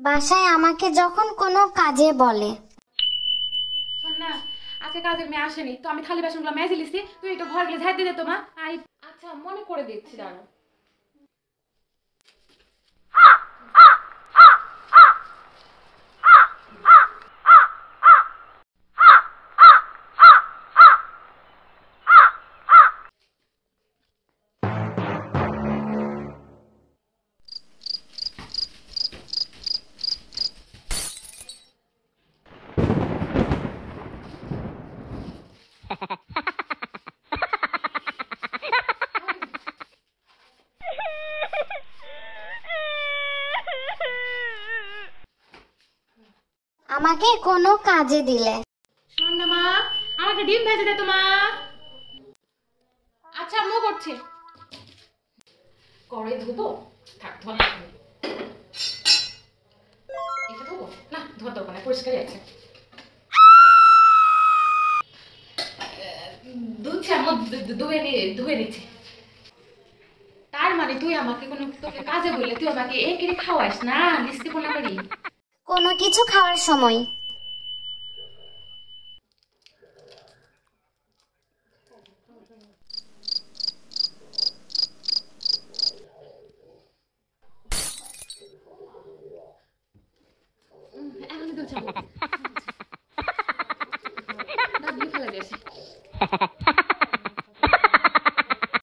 বাসায় আমাকে যখন কোনো কাজে বলে। শোন না, আজকে কাজের মেয়ে আসেনি তো, আমি থালি বাসনগুলো মেজে লিছি, তুই একটু ঘর গেলে ঝাড় দিয়ে দে তো মা। আচ্ছা মনে করে দিচ্ছি, দাঁড়া। আমাকে কোনো কাজে দিলে। শোন না মা, আমাকে ডিম ভেজে দে তো মা। আচ্ছা আমিও করছি। কড়াই ধুবো, থাক ধোয়া লাগবে না। এটা ধুবো না, ধোয়া দরকার নেই, পরিষ্কারই আছে। ধুচ্ছি আমি, ধুয়ে নিচ্ছি। তার মানে তুই আমাকে কোনো তোকে কাজে বললে তুই আমাকে একেরে খাওয়াস না, লিস্টি পোনা করি। কোনো কিছু খাওয়ার সময়। এখন দুধ খাবো।